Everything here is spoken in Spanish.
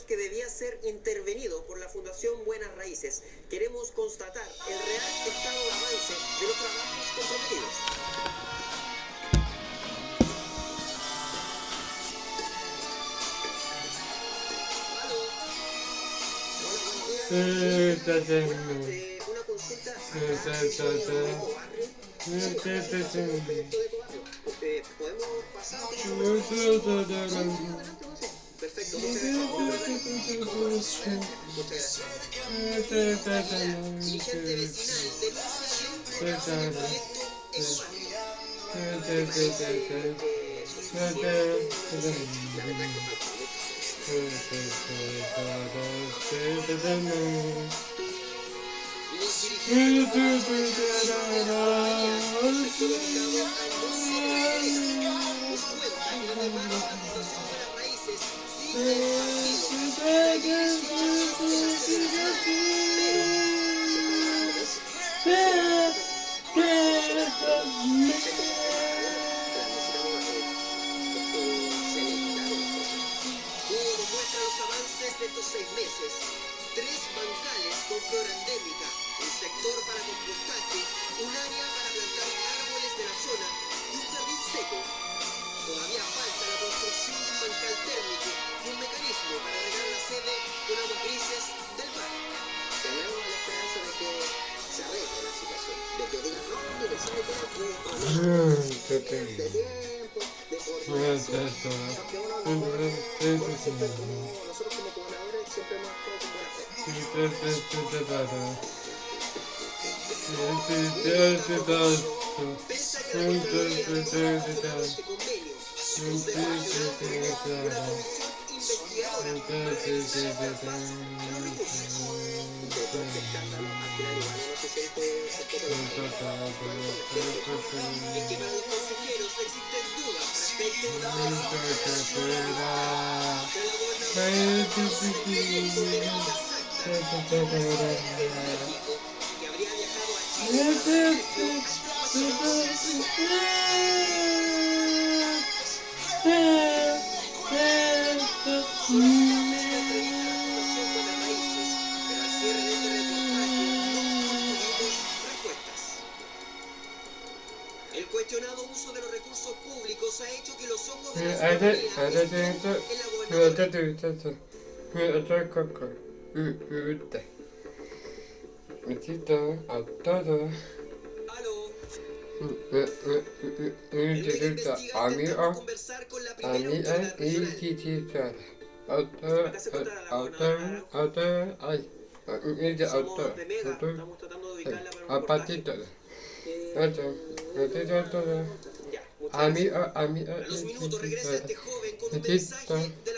que debía ser intervenido por la Fundación Buenas Raíces. Queremos constatar el real estado de avance de los trabajos comprometidos. ¿Aló? Hola, buenos días. Una consulta acá en Ecobarrio. Nosotros somos un proyecto de Ecobarrio. ¿Podemos pasar? Perfecto, muchas gracias. Dirigente vecinal denuncia que el proyecto Ecobarrio. La verdad que falta los dirigentes muestra los avances de estos 6 meses. 3 bancales con flora endémica, un sector para compostaje, un área para plantar árboles de la zona y un jardín seco. Todavía falta la construcción de un bancal térmico y un mecanismo para regar la sede con aguas grises del mar. Tenemos la esperanza de que se arregle la situación, de que digan no, mire, sabe que de tiempo, de coordinación, aunque nosotros como gobernadores siempre hemos actuado con buena fe. Pese a que la Contraloría no ha cerrado este convenio, conserva que una comisión investigadora para revisar el traspaso de los recursos. Usted puede aceptar la máquina igual, no se siente un poco de es que para los consejeros existen dudas respecto a la participación de la gobernadora que habría viajado a Chile el cuestionado uso de los recursos públicos ha hecho que los ojos de la ciudadanía estén en la gobernadora. Aló. En vez de investigar, intentamos conversar con la primera autoridad regional. Acá se encuentra la gobernadora. Somos de Mega, estamos tratando de ubicarla para un reportaje. Ya, muchas gracias. A los minutos regresa este joven con un mensaje de la